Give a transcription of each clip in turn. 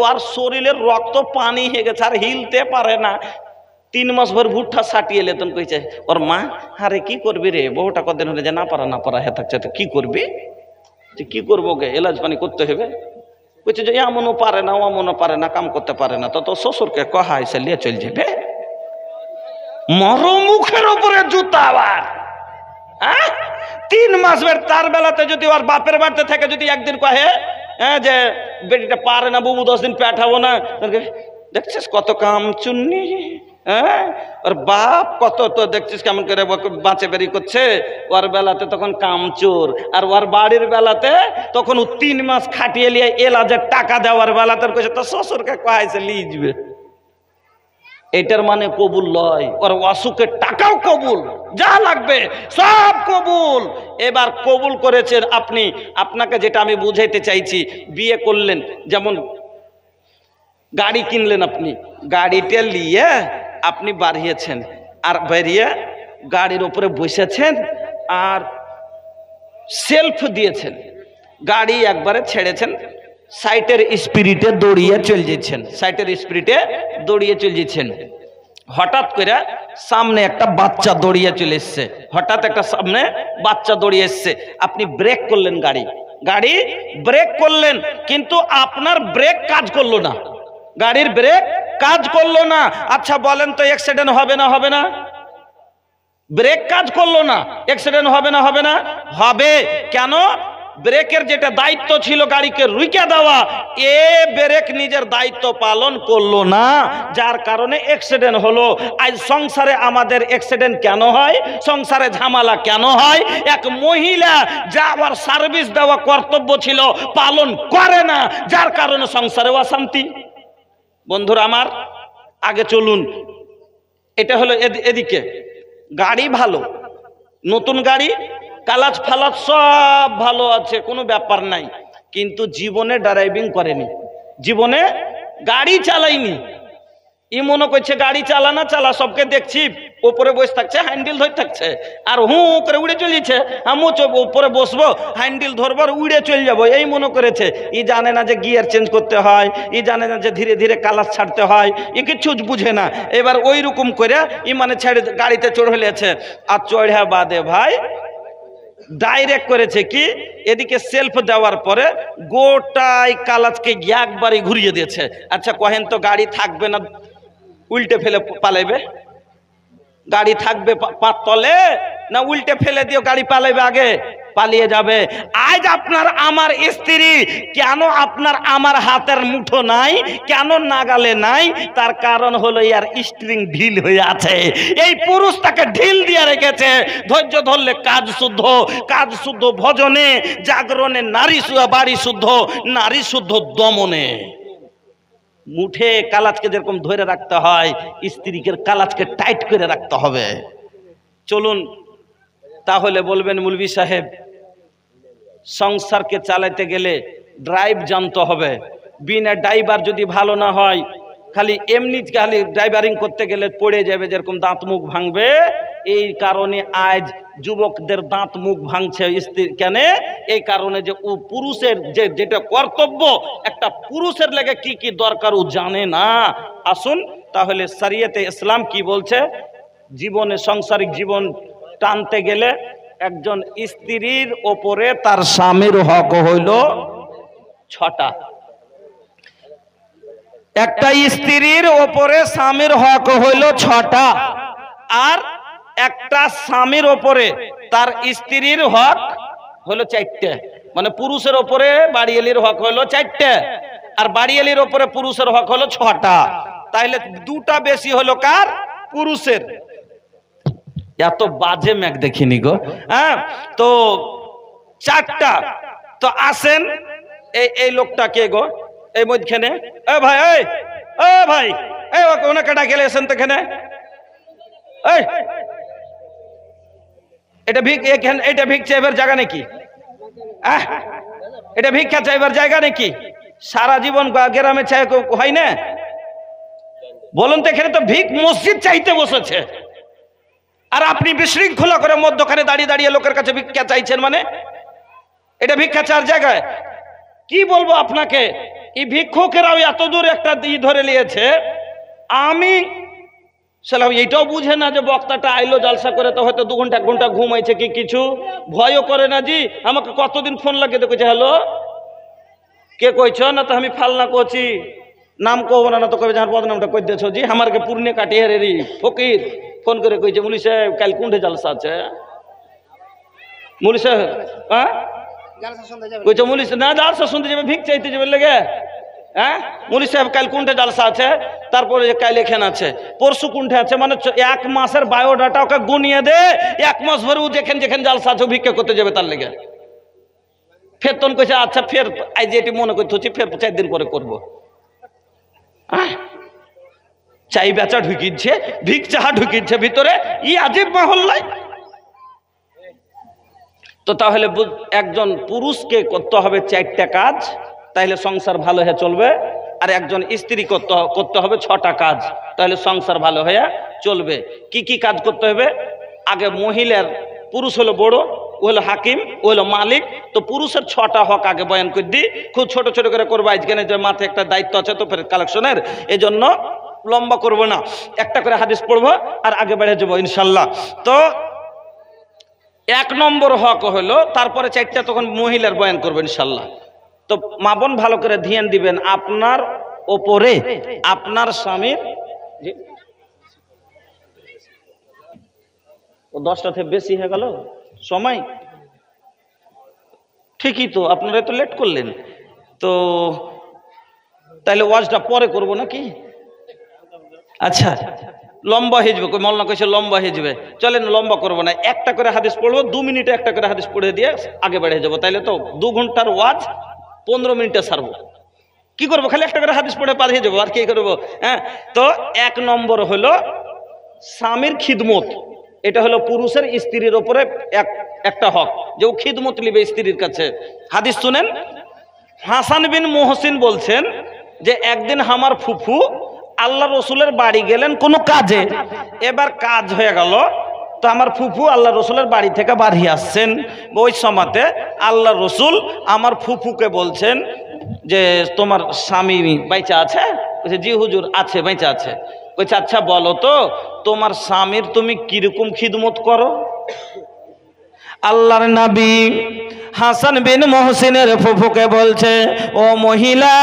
ওর শরীরের রক্ত পানি হয়ে গেছে, আর হিলতে পারে না। 3 মাস ভর ভুট্টা সাটিয়ে লেতন কইছে ওর মা, আরে কি করবি রে, বহুটা কদিন হলে যে না পারা হে থাকছে, তো কি করবি, যে কি করবো গে, এলাজ পানি করতে হবে। কইছে যে এমনও পারে না, অমনও পারে না, কাম করতে পারে না, তো শ্বশুরকে কহা এসে নিয়ে চল যাবে। মরো মুখের উপরে জুতা আবার। 3 মাস বের তার বেলাতে যদি ওর বাপের বাড়িতে থেকে যদি একদিন কহে যে বেটিটা পারে না বাবু 10 দিন পেটাবো না, দেখছিস কত কাম চুন্নি, ওর বাপ কত তো দেখছিস কেমন করে বাঁচে বেরি করছে, ওর বেলাতে তখন কামচোর, আর ওর বাড়ির বেলাতে তখন 3 মাস খাটিয়ে নিয়ে এলাজের টাকা দেওয়ার বেলাতে কইছে তো শ্বশুরকে কহাইছে লিজবে। এটার মানে কবুল লয়, ওর অসুখের টাকাও কবুল, যা লাগবে সব কবুল। এবার কবুল করেছেন আপনি, আপনাকে যেটা আমি বুঝাইতে চাইছি, বিয়ে করলেন, যেমন গাড়ি কিনলেন, আপনি গাড়িটা নিয়ে আপনি বাড়িয়েছেন, আর বেরিয়ে গাড়ির উপরে বসেছেন আর সেলফ দিয়েছেন, গাড়ি একবারে ছেড়েছেন, সাইটের স্পিরিটে দৌড়িয়ে চলে যাচ্ছেন, সাইটের স্পিরিটে দৌড়িয়ে চলে যাচ্ছেন। হঠাৎ করে সামনে একটা বাচ্চা দৌড়িয়ে চলে এসছে, হঠাৎ একটা সামনে বাচ্চা দৌড়িয়ে এসছে, আপনি ব্রেক করলেন, গাড়ি ব্রেক করলেন, কিন্তু আপনার ব্রেক কাজ করলো না, গাড়ির ব্রেক কাজ করলো না। আচ্ছা বলেন তো অ্যাক্সিডেন্ট হবে না হবে না? ব্রেক কাজ করলো না, অ্যাক্সিডেন্ট হবে না হবে না? হবে। কেন? ব্রেকের যেটা দায়িত্ব ছিল গাড়িকে রুইকে দেওয়া, এ ব্রেক নিজের দায়িত্ব পালন করলো না, যার কারণে অ্যাক্সিডেন্ট হলো। আজ সংসারে আমাদের অ্যাক্সিডেন্ট কেন হয়, সংসারে ঝামেলা কেন হয়? এক মহিলা যা ওর সার্ভিস দেওয়া কর্তব্য ছিল পালন করে না, যার কারণে সংসারে অশান্তি। বন্ধুরা আমার, আগে চলুন, এটা হলো এদিকে গাড়ি ভালো, নতুন গাড়ি, কালাচ ফালাচ সব ভালো আছে, কোনো ব্যাপার নাই, কিন্তু জীবনে ড্রাইভিং করেনি, জীবনে গাড়ি চালাইনি। ই মনে করছে গাড়ি চালা, সবকে দেখছি উপরে বসে থাকছে, হ্যান্ডেল ধরে থাকছে, আর হু করে উড়ে চলেছে, আমিও উপরে বসবো, হ্যান্ডেল ধরবো আর উড়ে চলে যাবো, এই মনে করেছে। ই জানে না যে গিয়ার চেঞ্জ করতে হয়, ই জানে না যে ধীরে ধীরে কালাচ ছাড়তে হয়, ই কিছু বুঝে না। এবার ওই রকম করে ই মানে ছেড়ে গাড়িতে চড়েছে, আর চড়া বাদে ভাই ডাইরেক্ট করেছে কি, এদিকে সেলফ দেওয়ার পরে গোটাই কালাচকে একবারে ঘুরিয়ে দিয়েছে। আচ্ছা কহেন তো গাড়ি থাকবে না উল্টে ফেলে পালাইবে? গাড়ি থাকবে পাত তলে না উল্টে ফেলে দিও গাড়ি পালাইবে? আগে পালিয়ে যাবে। আজ আপনার আমার স্ত্রী কেন আপনার আমার হাতের মুঠো নাই, কেন নাগালে নাই? তার কারণ হলো ইয়ার স্ট্রিং ঢিল হয়ে আছে, এই পুরুষ তাকে ঢিল দিয়ে রেখেছে। ধৈর্য ধরলে কাজ শুদ্ধ ভজনে, জাগরণে নারী বাড়ি শুদ্ধ, নারী শুদ্ধ দমনে। মুঠে কালাচকে যেরকম ধরে রাখতে হয়, স্ত্রীকে কালাচকে টাইট করে রাখতে হবে। চলুন, তাহলে বলবেন মৌলভী সাহেব সংসারকে চালাতে গেলে ড্রাইভ জানতে হবে, বিনা ড্রাইভার যদি ভালো না হয়, খালি এমনি খালি ড্রাইভারিং করতে গেলে পড়ে যাবে, যেরকম দাঁত মুখ ভাঙবে। এই কারণে আজ যুবকদের দাঁত মুখ ভাঙছে স্ত্রী কেন? এই কারণে যে ও পুরুষের যেটা কর্তব্য, একটা পুরুষের লেগে কি কি দরকার ও জানে না। আসুন তাহলে শরীয়তে ইসলাম কি বলছে, জীবনে সাংসারিক জীবন টানতে গেলে একজন স্ত্রীর ওপরে তার স্বামীর হক হইল 6টা। একটা স্ত্রীর ওপরে স্বামীর হক হইল 6টা, আর একটা স্বামীর ওপরে তার স্ত্রীর হক হলো 4টে। মানে পুরুষের ওপরে বাড়িয়ালির হক হলো 4টে, আর বাড়িয়ালির ওপরে পুরুষের হক হলো 6টা। তাইলে 2টা বেশি হলো কার? পুরুষের। এত বাজে ম্যাক দেখিনি গো। হ্যাঁ, তো 4টা। তো আসেন এই লোকটা কে গো এই মধ্যখানে? এ ভাই, এ ভাই, এই ওনাকে ডাকে এসেন তো এখানে। এই এটা এটা ভিক চাইবার জায়গা নাকি? এটা ভিক্ষা চাইবার জায়গা নাকি? সারা জীবন গ্রামে চাই হয় না? বলুন তো, এখানে তো ভিক মসজিদ চাইতে বসেছে, আর আপনি বিশৃঙ্খলা করে মধ্যখানে দাঁড়িয়ে দাঁড়িয়ে লোকের কাছে ভিক্ষা চাইছেন। মানে এটা ভিক্ষা চার জায়গায়? কি বলবো আপনাকে, এই ভিক্ষুকেরাও এত দূর একটা ধরে নিয়েছে, আমি সালাম এইটাও বুঝে না যে বক্তাটা আইলো জালসা করে তো হয়তো 2 ঘন্টা 1 ঘন্টা ঘুমাইছে কি কিছু, ভয়ও করে না। জি আমাকে কতদিন ফোন লাগিয়ে দেখেছে, হ্যালো কে কইছ না, তো আমি ফালনা করছি, নাম কব না, তো কবে যার বদনামটা কই দিয়েছ। জি আমারকে পূর্ণে কাটিয়ে রে রি ফকির ফোন করে কইছে, মুলি সাহেব কাল কোনটা জালসা আছে, মুলি সাহেব হ্যাঁ কইছে, মুলি না জালসা শুনতে যাবে, ভিক চাইতে যাবে লেগে, হ্যাঁ মুলি সাহেব কাল কোনটা জালসা আছে, তারপরে কাল এখানে আছে, পরশু কোনটা আছে, মানে 1 মাসের বায়োডাটা ওকে গুনিয়ে দে, 1 মাস ভরে ও যেখানে যেখানে জালসা আছে ভিক্ষা করতে যাবে তার লেগে। ফের তখন কইছে আচ্ছা ফের আজ এটি মনে করতে ফের 4 দিন পরে করবো। চাই বেচা ঢুকিচ্ছে, ভিক চাহা ঢুকিচ্ছে ভিতরে, ই আজীব মহল্লায়। তো তাহলে একজন পুরুষকে করতে হবে 4টা কাজ, তাহলে সংসার ভালো হয়ে চলবে। আর একজন স্ত্রী করতে হবে 6টা কাজ, তাহলে সংসার ভালো হয়ে চলবে। কি কি কাজ করতে হবে? আগে মহিলার, পুরুষ হলো বড়, ও হলো হাকিম, ও হলো মালিক। তো পুরুষের 6টা হক আগে বয়ান করে দিই, খুব ছোট ছোট করে করবো আজকে, যে মাথায় একটা দায়িত্ব আছে তো কালেকশনের, এই জন্য লম্বা করবো না, একটা করে হাদিস পড়বো আর আগে বেড়ে যাবো ইনশাল্লাহ। তো 1 নম্বর হক হলো, তারপরে 4টা তখন মহিলার বয়ান করবো ইনশাল্লাহ। তো মা বোন ভালো করে ধ্যান দিবেন, আপনার ওপরে আপনার স্বামীর, 10টা থেকে বেশি হয়ে গেল সময়, ঠিকই তো আপনারা তো লেট করলেন, তো তাহলে ওয়াজটা পরে করবো নাকি? আচ্ছা লম্বা হয়ে যাবে, মৌলানা কইছে লম্বা হয়ে যাবে, চলেন লম্বা করবো না, একটা করে হাদিস পড়বো, 2 মিনিটে একটা করে হাদিস পড়ে দিয়ে আগে বেড়ে যাবো। তাইলে তো 2 ঘন্টার ওয়াজ 15 মিনিটে সারবো। কি করবো? খালি একটা করে হাদিস পড়ে পার হয়ে যাবো, আর কি করবো? হ্যাঁ, তো 1 নম্বর হলো স্বামীর খিদমত। এটা হলো পুরুষের স্ত্রীর ওপরে একটা হক, যে ও খিদমত নিবে স্ত্রীর কাছে। হাদিস শুনেন, হাসান বিন মুহসিন বলছেন যে একদিন আমার ফুফু আল্লাহ রসুলের বাড়ি গেলেন কোনো কাজে, এবার কাজ হয়ে গেল, তো আমার ফুফু আল্লাহ রসুলের বাড়ি থেকে বাড়ি আসছেন। ওই সময়তে আল্লাহ রসুল আমার ফুফুকে বলছেন যে তোমার স্বামী বাইচা আছে? বলছে জি হুজুর আছে, বাইচা আছে। বলছে আচ্ছা বলো তো তোমার স্বামীর তুমি কিরকম খিদমত করো? আল্লাহর নবী হাসান বিন মুহসিনের ফুফুকে বলছে, ও মহিলা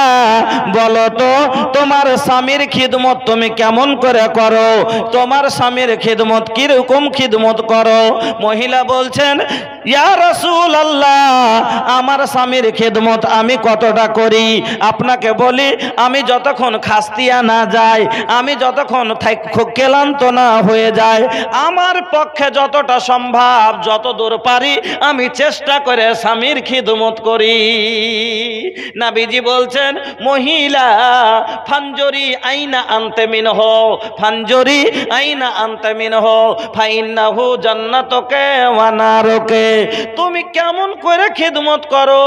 বলো তো তোমার স্বামীর খিদমত তুমি কেমন করে করো, তোমার স্বামীর খিদমত কিরকম খিদমত করো? মহিলা বলছেন, ইয়া রাসূলুল্লাহ আমার স্বামীর খিদমত আমি কতটা করি আপনাকে বলি, আমি যতক্ষণ খাস্তিয়া না যায়, আমি যতক্ষণ ক্লান্ত না হয়ে যায়, আমার পক্ষে যতটা সম্ভব, যত দূর পারি আমি চেষ্টা করে স্বামীর খিদমত করি। নবীজি বলছেন, মহিলা ফানজরি আইনা আনতে মিনহু, ফানজরি আইনা আনতে মিনহু ফাইন্নাহু জান্নাতুকে ওয়া নারুকে। তুমি কেমন করে খিদমত করো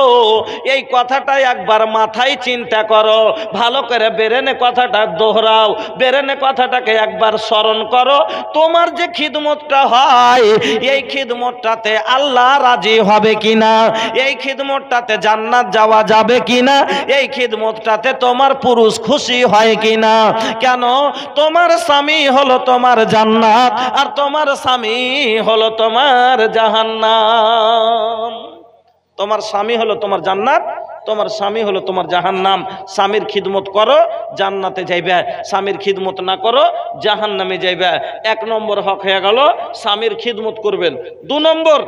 এই কথাটা একবার মাথায় চিন্তা করো, ভালো করে বেরেনে কথাটা দোহরাও, বেরেনে কথাটাকে একবার স্মরণ করো। তোমার যে খিদমতটা হয় এই খিদমতটাতে আল্লাহ রাজি হবে কিনা, এই খিদমতটাতে জান্নাত যাওয়া যাবে কিনা, এই খিদমতটাতে তোমার পুরুষ খুশি হয় কিনা। কেন? তোমার স্বামী হলো তোমার জান্নাত, আর তোমার স্বামী হলো তোমার জাহান্নাম। তোমার স্বামী হলো তোমার জান্নাত, তোমার স্বামী হলো তোমার জাহান্নাম। স্বামীর খিদমত করো জান্নাতে যাইবে, স্বামীর খিদমত না করো জাহান্নামে যাইবে। 1 নম্বর হক হয়ে গেল, স্বামীর খিদমত করবেন। 2 নম্বর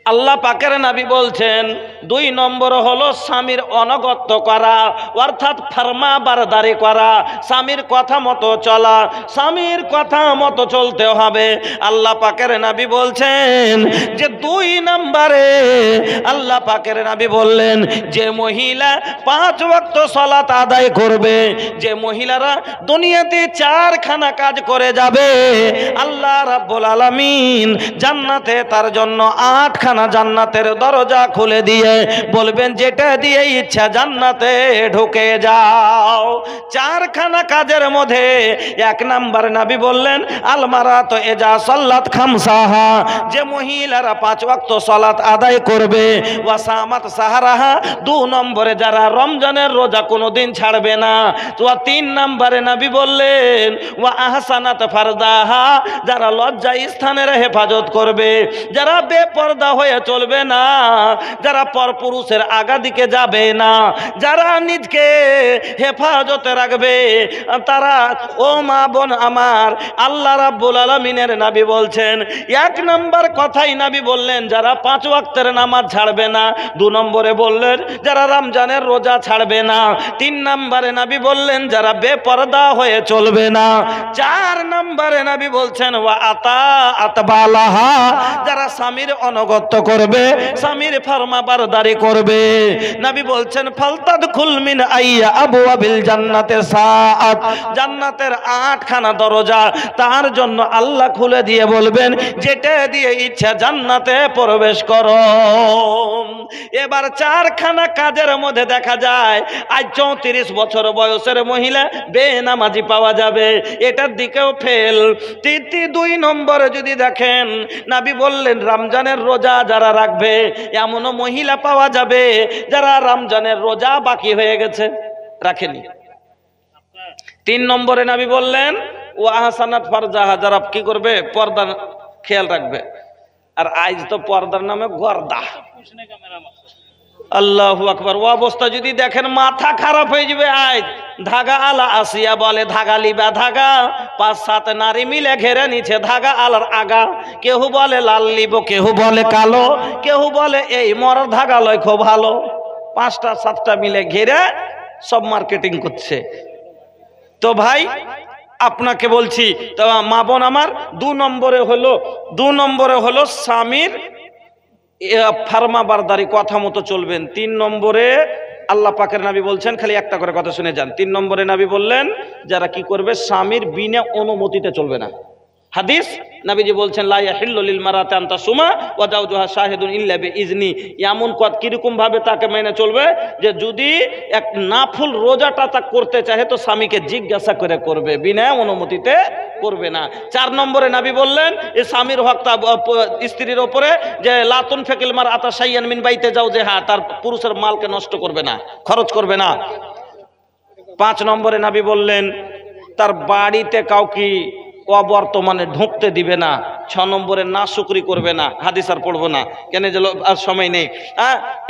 আল্লাহ পাকের নবী বলছেন, 2 নম্বর হলো স্বামীর অনুগত্য করা, অর্থাৎ ফরমা বারদারি করা, স্বামীর কথা মতো চলা, স্বামীর কথা মতো চলতে হবে। আল্লাহ পাকের নবী বলছেন যে 2 নম্বরে আল্লাহ পাকের নবী বললেন, যে মহিলা 5 ওয়াক্ত সালাত আদায় করবে, যে মহিলারা দুনিয়াতে 4খানা কাজ করে যাবে, আল্লাহ রাব্বুল আলামিন জান্নাতে তার জন্য 8খানা চারখানা জান্নাতের দরজা খুলে দিয়ে বলবেন যেটা দিয়ে ইচ্ছা জান্নাতে ঢুকে যাও। চারখানা কাজের মধ্যে এক নাম্বার নবী বললেন আলমারাত এজা সাল্লাত খামসাহা, যে মহিলারা 5 ওয়াক্ত সালাত আদায় করবে, ওয়াসামাত সাহারাহা, 2 নম্বরে যারা রমজানের রোজা কোনোদিন ছাড়বে না। তো 3 নম্বরে নবী বললেন ওয়া আহসানাত ফারদাহা, যারা লজ্জা স্থানের হেফাজত করবে, যারা বেপরদা হয়ে চলবে না, যারা পরপুরুষের আগা দিকে যাবে না, যারা নিজকে হেফাজতে রাখবে, তারা ও মা বোন আমার, আল্লাহ রাব্বুল আলামিনের নবী বলছেন 1 নম্বর কথাই নবী বললেন যারা 5 ওয়াক্তের নামাজ ছাড়বে না, 2 নম্বরে বললেন যারা রমজানের রোজা ছাড়বে না, 3 নম্বরে নবী বললেন যারা বেপরদা হয়ে চলবে না, 4 নম্বরে নবী বলছেন ওয়া আতা আতবালাহা, যারা স্বামীর অনুগত্য করবে, স্বামীর ফরমাবরদারি করবে। নবী বলছেন ফালতাদখুল মিন আইয়া আবওয়াবিল জান্নাতে সাআত, জান্নাতের 8খানা দরজা তার জন্য আল্লাহ খুলে দিয়ে বলবেন যেটা দিয়ে ইচ্ছা জান্নাতে প্রবেশ করো। এবার 4খানা কাজের মধ্যে দেখা যায় আজ 34 বছর বয়সের মহিলা বেনামাজি পাওয়া যাবে, এটার দিকেও ফেল। 2 নম্বরে যদি দেখেন নবী বললেন রমজানের রোজা যারা রাখবে এমনও মহিলা পাওয়া যাবে যারা রমজানের রোজা বাকি হয়ে গেছে, রাখেনি। 3 নম্বরে নবী বললেন ও আহসানাত ফারজাহা, যারা কি করবে পর্দা খেয়াল রাখবে। আর আজ তো পর্দার নামে গর্দা, আল্লাহু আকবার। ও অবস্থা যদি দেখেন মাথা খারাপ হয়ে যাবে। আজ ধাগা আলা আসিয়া বলে ধাগা লিবা ধাগা, 5-7 নারী মিলে ঘেরে নিচ্ছে ধাগা আলার আগা, কেউ বলে লাল লিব, কেউ বলে কালো, কেউ বলে এই মর ধাগা লয় খুব ভালো, 5টা-7টা মিলে ঘেরে সব মার্কেটিং করছে। তো ভাই আপনাকে বলছি তো মা বোন আমার, 2 নম্বরে হলো স্বামীর ফরমাবরদারি, কথা মতো চলবেন। 3 নম্বরে আল্লাহ পাকের নবী বলছেন, খালি একটা করে কথা শুনে যান। 3 নম্বরে নবী বললেন যারা কি করবে স্বামীর বিনা অনুমতিতে চলবে না। হাদিস নবীজি বলছেন লা ইয়াহিল্লু লিল মারাতি আন তাসুমা ওয়া যাওজুহা শাহিদুন ইল্লা বিইজনি, এমন কিরকম ভাবে তাকে মেনে চলবে যে যদি এক নাফল রোজাটা তা করতে চাহে তো স্বামীকে জিজ্ঞাসা করে করবে, বিনা অনুমতিতে করবে না। 4 নম্বরে নবী বললেন এই স্বামীর হক স্ত্রীর ওপরে যে লাতুন ফেকিল মার আতা শাইয়ান মিন বাইতে যাও, যে হ্যাঁ তার পুরুষের মালকে নষ্ট করবে না, খরচ করবে না। 5 নম্বরে নবী বললেন তার বাড়িতে কাউকে অবর্তমানে ঢুকতে দিবে না। 6 নম্বরে নাশুকরি করবে না। হাদিস আর পড়বো না, কেন যে আর সময় নেই।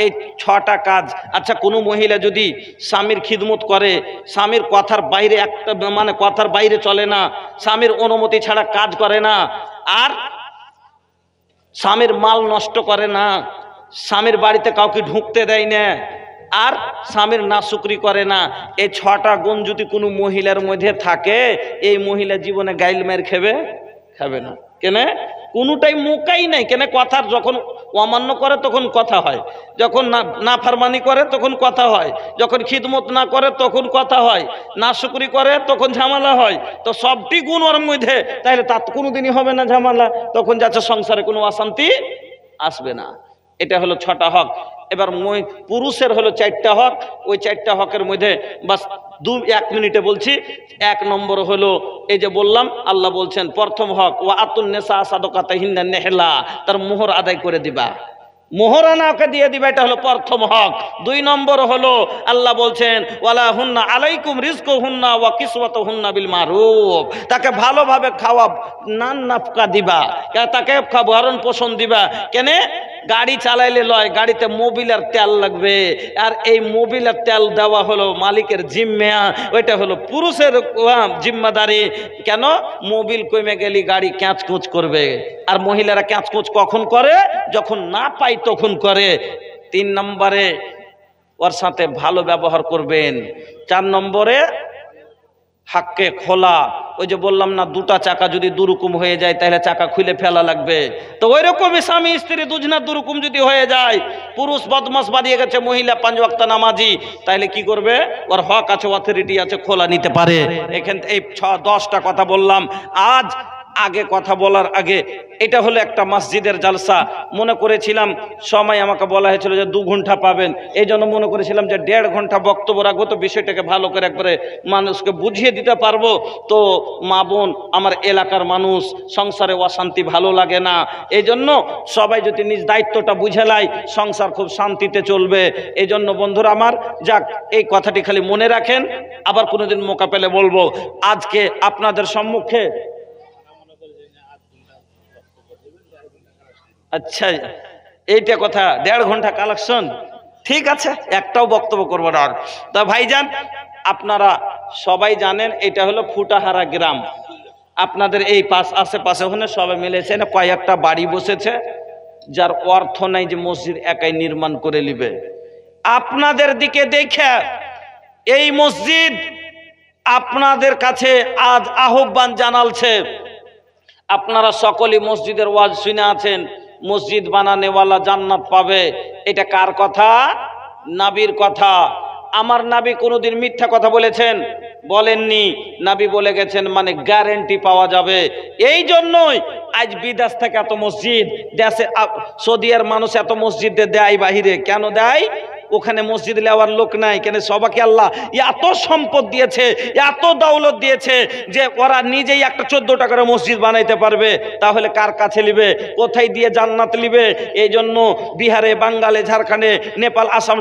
এই 6টা কাজ। আচ্ছা কোনো মহিলা যদি স্বামীর খিদমত করে, স্বামীর কথার বাইরে একটা মানে কথার বাইরে চলে না, স্বামীর অনুমতি ছাড়া কাজ করে না, আর স্বামীর মাল নষ্ট করে না, স্বামীর বাড়িতে কাউকে ঢুকতে দেয় না, আর স্বামীর নাশুকরি করে না, এই 6টা গুণ যদি কোনো মহিলার মধ্যে থাকে, এই মহিলা জীবনে গাইল মার খাবে না। কেন? কোনোটাই মোকাই নাই। কেন? কথার যখন অমান্য করে তখন কথা হয়, যখন নাফরমানি করে তখন কথা হয়, যখন খিদমত না করে তখন কথা হয়, নাশুকরি করে তখন ঝামেলা হয়। তো সবটি গুণ ওর মধ্যে, তাহলে তা কোনোদিনই হবে না ঝামেলা, তখন যাচ্ছে সংসারে কোনো অশান্তি আসবে না। এটা হলো 6টা হক। এবার পুরুষের হলো 4টা হক। ওই 4টা হকের মধ্যে বাস 1 মিনিটে বলছি। 1 নম্বর হলো এই যে বললাম, আল্লাহ বলছেন প্রথম হক ওয়া আতুন নিসা সাদাকাতাহিন্না নিহলা, তার মোহর আদায় করে দিবা, মোহরানা ওকে দিয়ে দিবা, এটা হলো প্রথম হক। 2 নম্বর হলো আল্লাহ বলছেন ওয়ালা হুন্না আলাইকুম রিজকুহুন্না ওয়া কিসওয়াতুহুন্না বিল মারুফ, তাকে ভালোভাবে খাওয়া নান নাফকা দিবা, তাকে ভরণ পোষণ দিবা। কেন? গাড়ি চালাইলে লয়, গাড়িতে মোবিলের তেল লাগবে, আর এই মোবিলের তেল দেওয়া হলো মালিকের জিম্মা, ওইটা হলো পুরুষের জিম্মাদারি। কেন? মোবিল কমে গেলে গাড়ি ক্যাঁচকুচ করবে, আর মহিলারা ক্যাঁচকুচ কখন করে? যখন না পাই তখন করে। 3 নম্বরে ওর সাথে ভালো ব্যবহার করবেন। 4 নম্বরে হাক্কে খোলা, ওই যে বললাম না 2টা চাকা যদি দুরকম হয়ে যায় তাহলে চাকা খুলে ফেলা লাগবে। তো ওই রকমই স্বামী স্ত্রী দুজনা দুরকম যদি হয়ে যায়, পুরুষ বদমাস বাড়িয়ে গেছে, মহিলা 5 ওয়াক্ত নামাজি, তাহলে কি করবে? ওর হক আছে, অথরিটি আছে, খোলা নিতে পারে। এখান এই 10টা কথা বললাম। আজ আগে কথা বলার আগে, এটা হলো একটা মসজিদের জালসা। মনে করেছিলাম সময় আমাকে বলা হয়েছিল যে 2 ঘন্টা পাবেন, এই জন্য মনে করেছিলাম যে 1.5 ঘন্টা বক্তব্য রাখবো, তো বিষয়টাকে ভালো করে একবারে মানুষকে বুঝিয়ে দিতে পারবো। তো মা বোন, আমার এলাকার মানুষ, সংসারে অশান্তি ভালো লাগে না, এই জন্য সবাই যদি নিজ দায়িত্বটা বুঝে নেয় সংসার খুব শান্তিতে চলবে। এই জন্য বন্ধুরা আমার, যাক এই কথাটি খালি মনে রাখেন, আবার কোনোদিন মৌকা পেলে বলবো। আজকে আপনাদের সম্মুখে, আচ্ছা এইটা কথা, 1.5 ঘন্টা কালেকশন, ঠিক আছে, একটাও বক্তব্য করবো না। তা ভাইজান, আপনারা সবাই জানেন এটা হলো ফুটাহারা গ্রাম। আপনাদের এই আশেপাশে ওখানে সবাই মিলেছে না, কয়েকটা বাড়ি বসেছে, যার অর্থ নাই যে মসজিদ একাই নির্মাণ করে নিবে। আপনাদের দিকে দেখে এই মসজিদ আপনাদের কাছে আজ আহ্বান জানালছে। আপনারা সকলেই মসজিদের ওয়াজ শুনে আছেন, মসজিদ বানানেওয়ালা জান্নাত পাবে। এটা কার কথা? নবীর কথা। আমার নবী কোনোদিন মিথ্যা কথা বলেছেন? বলেননি। নবী বলে গেছেন, মানে গ্যারান্টি পাওয়া যাবে। এই জন্যই আজ বিদেশ থেকে এত মসজিদ, দেশে সৌদিয়ার মানুষ এত মসজিদ দেয় বাহিরে। কেন দেয়? ওখানে মসজিদ নেওয়ার লোক নাই। কেন? সবাইকে আল্লাহ এত সম্পদ দিয়েছে, এত দৌলত দিয়েছে যে ওরা নিজেই একটা 14 টাকার মসজিদ বানাইতে পারবে। তাহলে কার কাছে নিবে? কোথায় দিয়ে জান্নাত নিবে? এই জন্য বিহারে, বাঙ্গালে, ঝাড়খণ্ডে, নেপাল, আসাম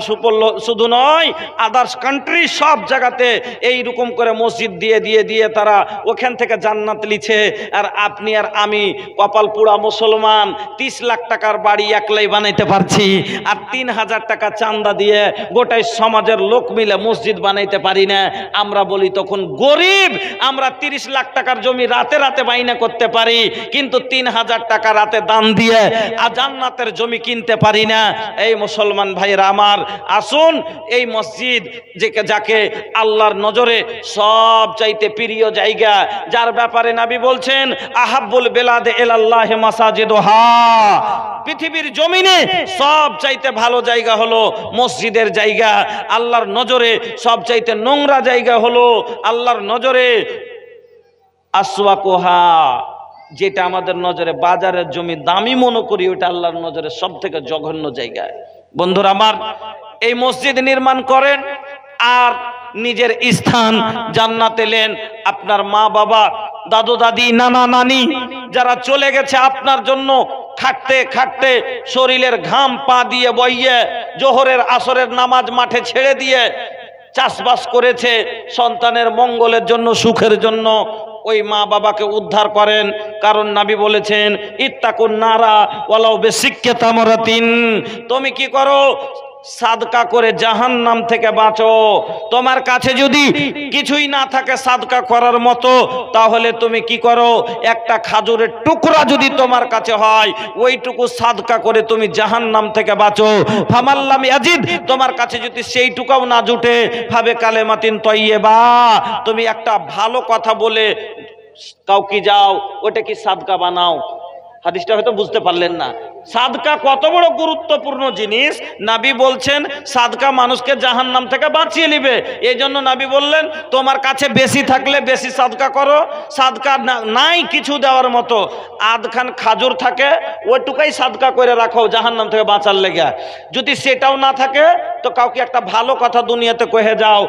শুধু নয়, আদার্স কান্ট্রি সব জায়গাতে এইরকম করে মসজিদ দিয়ে দিয়ে দিয়ে তারা ওখান থেকে জান্নাত লিছে। আর আপনি আর আমি কপাল পুরা মুসলমান, 30 লাখ টাকার বাড়ি একলাই বানাইতে পারছি, আর 3000 টাকা চান্দা দিয়ে গোটাই সমাজের লোক মিলে মসজিদ বানাইতে পারি না। আমরা বলি তখন গরিব। আমরা 30 লাখ টাকার জমি রাতে রাতে বাইনা করতে পারি, কিন্তু 3000 টাকা রাতে দান দিয়ে আর জান্নাতের জমি কিনতে পারি না। এই মুসলমান ভাইয়েরা আমার, আসুন এই মসজিদ যাকে আল্লাহর নজরে সব চাইতে প্রিয় জায়গা, যার ব্যাপারে নবী বলছেন, আহাব্বুল বেলাদে ইলাল্লাহি মাসাজিদুহা, পৃথিবীর জমিনে সব চাইতে ভালো জায়গা হলো মসজিদের জায়গা। আল্লাহর নজরে সব চাইতে নোংরা জায়গা হলো আল্লাহর নজরে আসওয়াকুহা, যেটা আমাদের নজরে বাজারের জমি দামি মনে করি, ওটা আল্লাহর নজরে সব থেকে জঘন্য জায়গা। বন্ধুরা আমার, এই মসজিদ নির্মাণ করেন আর নিজের স্থান জান্নাতে নেন। আপনার মা বাবা, দাদু দাদি, নানা নানি যারা চলে গেছে আপনার জন্য, খাটতে খাটতে শরীরের ঘাম পা দিয়ে বইয়ে জোহরের আসরের নামাজ মাঠে ছেড়ে দিয়ে চাষবাস করেছে সন্তানের মঙ্গলের জন্য, সুখের জন্য, ওই মা বাবাকে উদ্ধার করেন। কারণ নবী বলেছেন, ইত্তাকুন নারা ওয়ালাউ বিসিক্কি তামরাতিন, তুমি কি করো? সাদকা করে জাহান্নাম থেকে বাঁচো। তোমার কাছে যদি কিছুই না থাকে সাদকা করার মতো, তাহলে তুমি কি করো? একটা খাজুরের টুকরা যদি তোমার কাছে হয়, ওইটুকু সাদকা করে তুমি জাহান্নাম থেকে বাঁচো। ফামাল্লাম ইয়াজিদ, তোমার কাছে যদি সেইটুকাও না জুটে, ফাবে কালেমাতিন তয়্যিবা, তুমি একটা ভালো কথা বলে কাউকে যাও, ওটা কি সাদকা বানাও। হাদিসটা হয়তো বুঝতে পারলেন না। সাদকা কত বড় গুরুত্বপূর্ণ জিনিস। নবী বলছেন সাদকা মানুষকে জাহান্নাম থেকে বাঁচিয়ে নেবে। এই জন্য নবী বললেন, তোমার কাছে বেশি থাকলে বেশি সাদকা করো, সাদকা নাই কিছু দেওয়ার মতো, আধখান খাজুর থাকে ওইটুকাই সাদকা করে রাখো জাহান্নাম থেকে বাঁচার লেগে। যদি সেটাও না থাকে তো কাউকে একটা ভালো কথা দুনিয়াতে কহে যাও,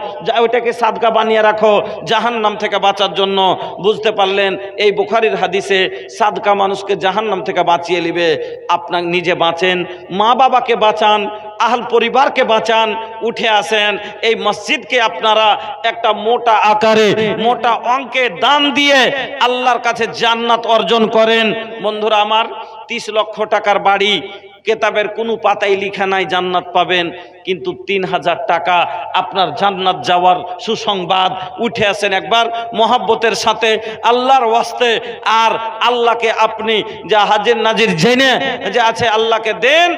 ওইটাকে সাদকা বানিয়ে রাখো জাহান্নাম থেকে বাঁচার জন্য। বুঝতে পারলেন? এই বুখারীর হাদিসে সাদকা মানুষকে জাহান্নাম থেকে বাঁচিয়ে নেবে। আপনার নিজে বাঁচেন, মা বাবাকে বাঁচান, আহল পরিবারকে বাঁচান, উঠে আসেন এই মসজিদকে আপনারা একটা মোটা আকারে, মোটা অঙ্কে দান দিয়ে আল্লাহর কাছে জান্নাত অর্জন করেন। বন্ধুরা আমার, 30 লক্ষ টাকার বাড়ি, কেতাবের কোনো পাতায় লেখা নাই জান্নাত পাবেন, কিন্তু 3000 টাকা আপনার জান্নাত যাওয়ার সুসংবাদ। উঠে আসেন একবার মহব্বতের সাথে আল্লাহর ওয়াস্তে, আর আল্লাহকে আপনি যা হাজির নাজির জেনে যে আছে আল্লাহকে দেন।